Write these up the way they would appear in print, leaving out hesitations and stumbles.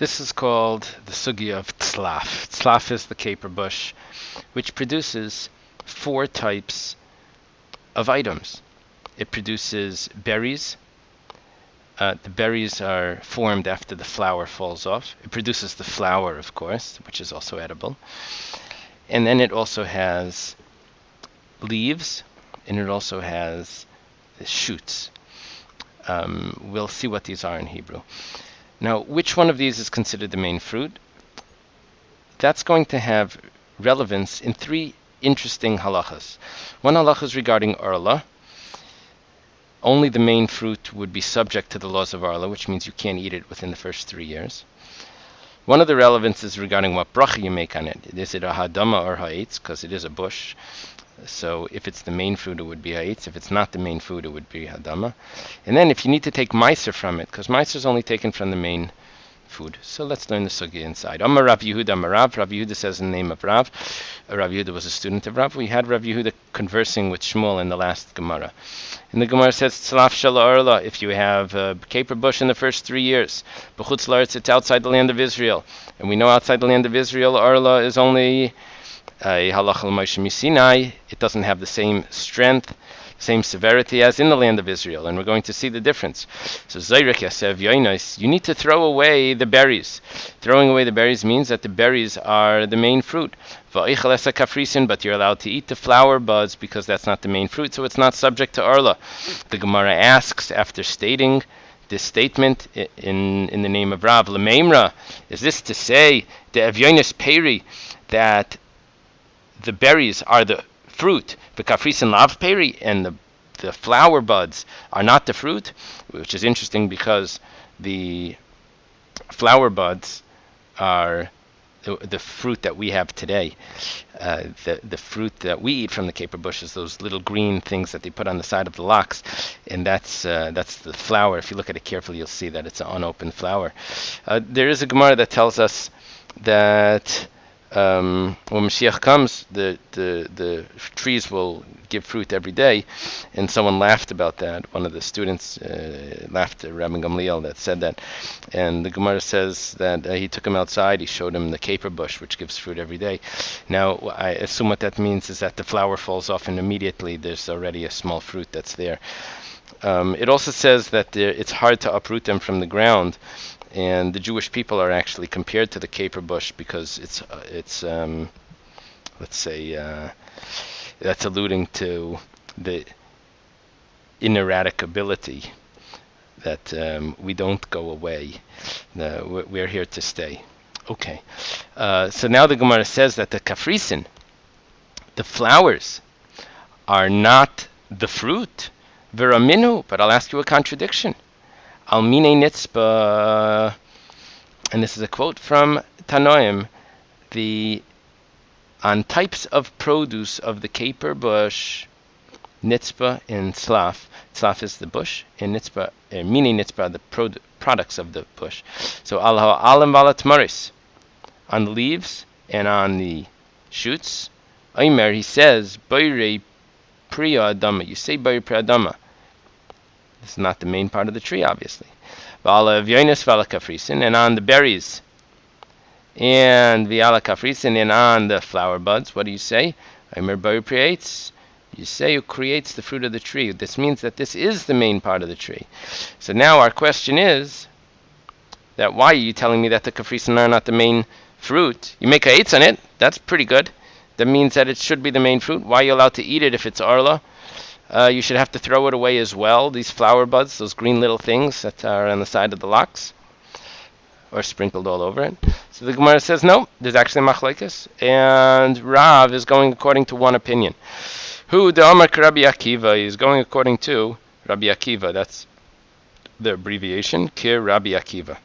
This is called the sugya of tzlaf. Tzlaf is the caper bush, which produces 4 types of items. It produces berries. The berries are formed after the flower falls off. It produces the flower, of course, which is also edible. And then it also has leaves, and it also has shoots. We'll see what these are in Hebrew. Now, which one of these is considered the main fruit? That's going to have relevance in 3 interesting halachas. One halacha is regarding Arla. Only the main fruit would be subject to the laws of Arla, which means you can't eat it within the first 3 years. One of the relevances regarding what bracha you make on it. Is it a hadama or ha'etz? Because it is a bush. So if it's the main food, it would be ha'etz. If it's not the main food, it would be hadama. And then if you need to take meiser from it, because meiser is only taken from the main food. So let's learn the sugya inside. Amar Rav Yehuda Amar Rav. Rav Yehuda says in the name of Rav. Rav Yehuda was a student of Rav. We had Rav Yehuda conversing with Shmuel in the last Gemara. And the Gemara says, Tzlaf shala arla, if you have a caper bush in the first 3 years. B'chutz la'aretz, it's outside the land of Israel. And we know outside the land of Israel, arla is only a halacha l'Moshe Misinai. It doesn't have the same strength, same severity as in the land of Israel, and we're going to see the difference. So Zayrek Yasev Yoinos, you need to throw away the berries. Throwing away the berries means that the berries are the main fruit. Va'ichel esa kafrisin, but you're allowed to eat the flower buds because that's not the main fruit, so it's not subject to arla. The Gemara asks, after stating this statement in the name of Rav, L'meimra, is this to say the Evyonis Peri, that the berries are the fruit, the kafrisin lav peri, and the flower buds are not the fruit, which is interesting because the flower buds are the fruit that we have today. The fruit that we eat from the caper bush is those little green things that they put on the side of the locks, and that's the flower. If you look at it carefully, you'll see that it's an unopened flower. There is a Gemara that tells us that when Mashiach comes, the trees will give fruit every day, and someone laughed about that. One of the students laughed at Rabbi Gamliel that said that, and the Gemara says that he took him outside, he showed him the caper bush, which gives fruit every day. Now, I assume what that means is that the flower falls off, and immediately there's already a small fruit that's there. It also says that it's hard to uproot them from the ground. And the Jewish people are actually compared to the caper bush because it's let's say that's alluding to the ineradicability, that we don't go away. We're here to stay. Okay. So now the Gemara says that the kafrisin, the flowers, are not the fruit. Veraminu, but I'll ask you a contradiction. Almine nitzba, and this is a quote from Tanoim, on types of produce of the caper bush, nitzba and tzlaf. Tzlaf is the bush, and nitzba, mine nitzba are the products of the bush. So al ha'alim v'al maris, on the leaves and on the shoots. Omer, he says, Bayrei priya adama. You say Bayrei priya adama. This is not the main part of the tree, obviously. And on the berries, and v'ala kafrisin, and on the flower buds, what do you say? You say who creates the fruit of the tree. This means that this is the main part of the tree. So now our question is, that why are you telling me that the kafrisin are not the main fruit? You make a eitz on it, that's pretty good. That means that it should be the main fruit. Why are you allowed to eat it if it's arla? You should have to throw it away as well, these flower buds, those green little things that are on the side of the locks, or sprinkled all over it. So the Gemara says, no, there's actually machlekes, and Rav is going according to one opinion. Who, the Amar Rabbi Akiva, is going according to Rabbi Akiva, that's the abbreviation, Kir Rabbi Akiva.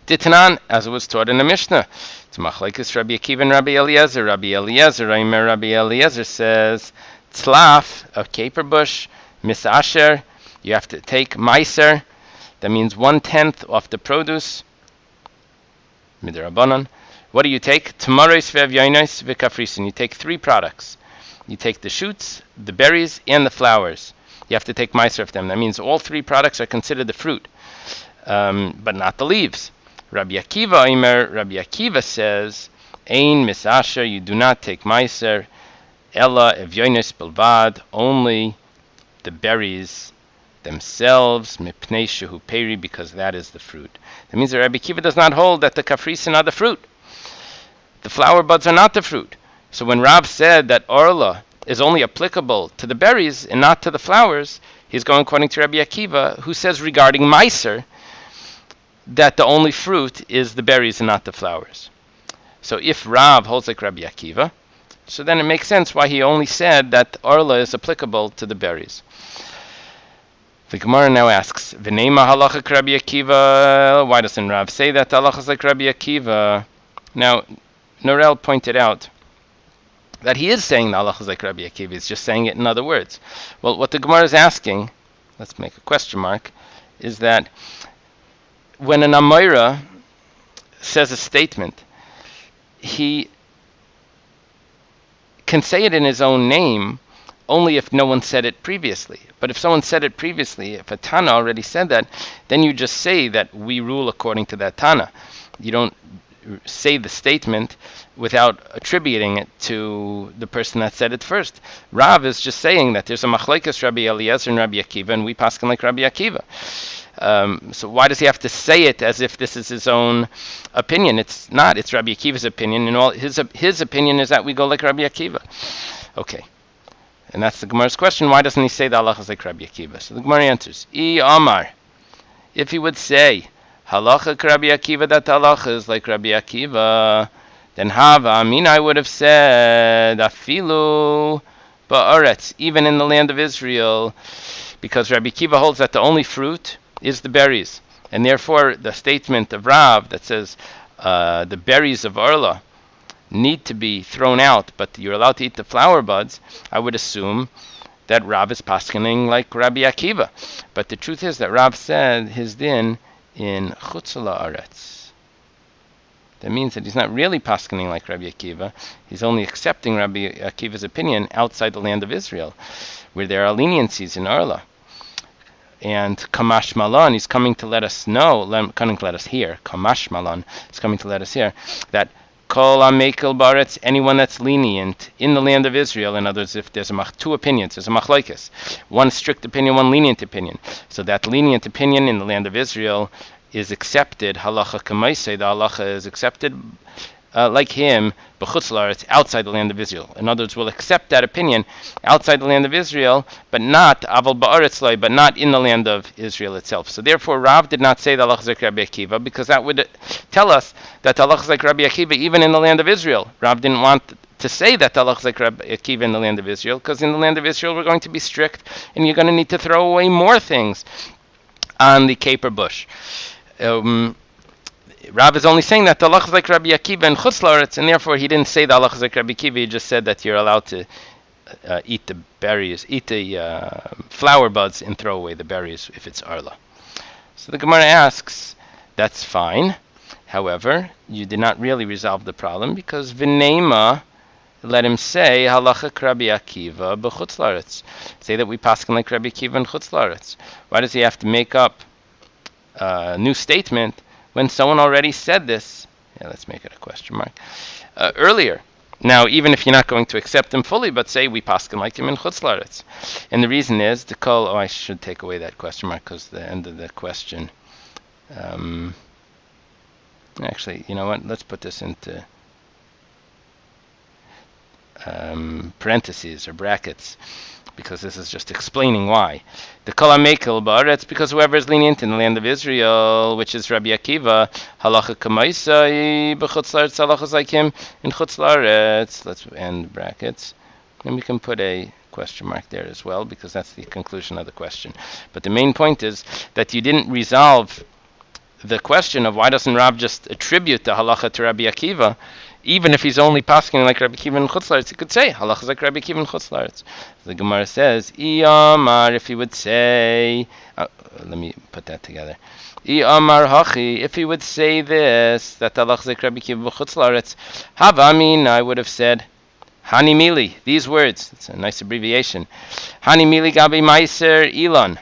Titanan, as it was taught in the Mishnah, it's machlekes Rabbi Akiva and Rabbi Eliezer. Rabbi Eliezer says, tzlaf, a caper bush, misasher, you have to take meiser, that means 1/10 of the produce, midrabanan. What do you take? Tamaris ve'avyonos ve'kafrisin. You take 3 products. You take the shoots, the berries, and the flowers. You have to take meiser of them. That means all 3 products are considered the fruit, but not the leaves. Rabbi Akiva Omer, Rabbi Akiva says, Ein misasher, you do not take meiser, ella evyonis bilvad, only the berries themselves, mipnei shehu peri, because that is the fruit. That means that Rabbi Akiva does not hold that the kafrisin are the fruit. The flower buds are not the fruit. So when Rav said that Arla is only applicable to the berries and not to the flowers, he's going according to Rabbi Akiva, who says regarding meiser that the only fruit is the berries and not the flowers. So if Rav holds like Rabbi Akiva, so then it makes sense why he only said that Arla is applicable to the berries. The Gemara now asks, V'neima halacha Rabbi Akiva, why doesn't Rav say that the halacha is like Rabbi Akiva? Now, Norel pointed out that he is saying the halacha is like Rabbi Akiva, he's just saying it in other words. Well, what the Gemara is asking, let's make a question mark, is that when an Amoira says a statement, he can say it in his own name only if no one said it previously. But if someone said it previously, if a Tana already said that, then you just say that we rule according to that Tana. You don't say the statement without attributing it to the person that said it first. Rav is just saying that there's a machlekes Rabbi Eliezer and Rabbi Akiva, and we paskin like Rabbi Akiva. So why does he have to say it as if this is his own opinion? It's not. It's Rabbi Akiva's opinion, and all his opinion is that we go like Rabbi Akiva. Okay. And that's the Gemara's question. Why doesn't he say the halacha is like Rabbi Akiva? So the Gemara answers, I Amar, if he would say halacha Rabbi Akiva, that the halacha is like Rabbi Akiva, then Hava, I mean, I would have said afilu ba'aretz, even in the land of Israel, because Rabbi Akiva holds that the only fruit is the berries, and therefore the statement of Rav that says the berries of Arla need to be thrown out, but you're allowed to eat the flower buds, I would assume that Rav is paskening like Rabbi Akiva. But the truth is that Rav said his din in chutz la'aretz. That means that he's not really paskening like Rabbi Akiva. He's only accepting Rabbi Akiva's opinion outside the land of Israel, where there are leniencies in Arla. And Kamash Malan, he's coming to let us know, coming to let us hear, Kamash Malan is coming to let us hear, that Kol HaMekel Baretz, anyone that's lenient in the land of Israel, in other words, if there's two opinions, there's a machlokes, one strict opinion, one lenient opinion. So that lenient opinion in the land of Israel is accepted, halacha k'maiseh, the halacha is accepted like him, b'chutz la'aretz, outside the land of Israel. In other words, we'll accept that opinion outside the land of Israel, but not aval ba'aretz loy, but not in the land of Israel itself. So therefore, Rav did not say the halacha is like Rabbi Akiva, because that would tell us that the halacha is like Rabbi Akiva even in the land of Israel. Rav didn't want to say that the halacha is like Rabbi Akiva in the land of Israel, because in the land of Israel we're going to be strict, and you're going to need to throw away more things on the caper bush. Rav is only saying that the halacha is like Rabbi Akiva in chutz la'aretz, and therefore he didn't say the halacha is like Rabbi Akiva. He just said that you're allowed to eat the berries, eat the flower buds, and throw away the berries if it's Arla. So the Gemara asks, that's fine. However, you did not really resolve the problem, because V'neima, let him say halacha Rabbi Akiva b'chutz la'aretz. Say that we paskin like Rabbi Akiva in chutz la'aretz. Why does he have to make up a new statement when someone already said this? Yeah, let's make it a question mark. Earlier. Now, even if you're not going to accept him fully, but say we paskin like him in chutz la'aretz. And the reason is to call, I should take away that question mark because the end of the question. Actually, you know what? Let's put this into parentheses or brackets, because this is just explaining why. The Kol HaMekel Ba'aretz, because whoever is lenient in the land of Israel, which is Rabbi Akiva, halacha k'maisai b'chutz la'aretz, halacha is like him in chutz la'aretz. Let's end brackets, and we can put a question mark there as well, because that's the conclusion of the question. But the main point is that you didn't resolve the question of why doesn't Rav just attribute the halacha to Rabbi Akiva. Even if he's only pasking like Rabbi Akiva in chutz la'aretz, he could say halacha is like Rabbi Akiva in chutz la'aretz. The Gemara says, I Amar, if he would say, let me put that together. I Amar hachi, if he would say this, that halacha is like Rabbi Akiva b'chutz la'aretz, havamin, I would have said, Hani mili, these words. It's a nice abbreviation. Hani mili gabi meiser ilan.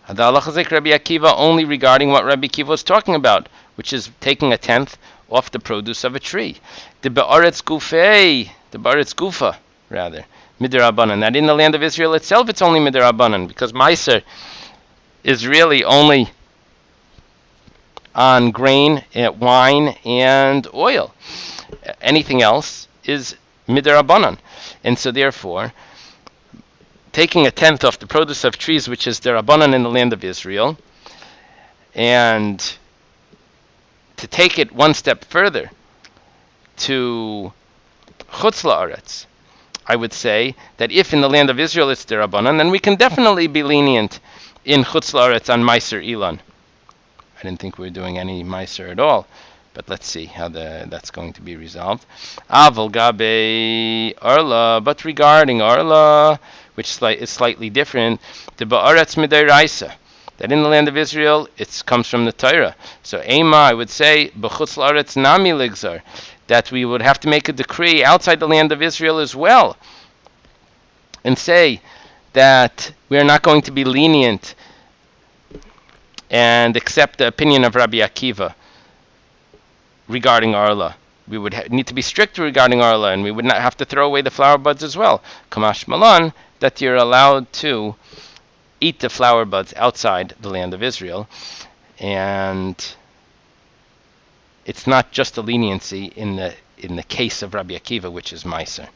Hadalachazik Rabbi Akiva only regarding what Rabbi Akiva was talking about, which is taking a tenth off the produce of a tree. The Ba'aretz Gufa, rather, Midirabanan. That in the land of Israel itself, it's only Midirabanan, because Meiser is really only on grain, wine, and oil. Anything else is Midirabanan. And so therefore, taking a tenth off the produce of trees, which is derabanan in the land of Israel, and to take it one step further to chutz la'aretz, I would say that if in the land of Israel it's derabanan, then we can definitely be lenient in chutz la'aretz on meiser ilan. I didn't think we were doing any meiser at all, but let's see how that's going to be resolved. Aval gabe Arla, but regarding Arla, which is slightly different, the ba'aretz midayraisa, that in the land of Israel it comes from the Torah. So Ema, I would say, b'chutz la'aretz nami ligzar, that we would have to make a decree outside the land of Israel as well, and say that we are not going to be lenient and accept the opinion of Rabbi Akiva regarding Arla. We would need to be strict regarding Arla, and we would not have to throw away the flower buds as well. Kamash Malan, that you're allowed to eat the flower buds outside the land of Israel. And it's not just a leniency in the case of Rabbi Akiva, which is Meiser.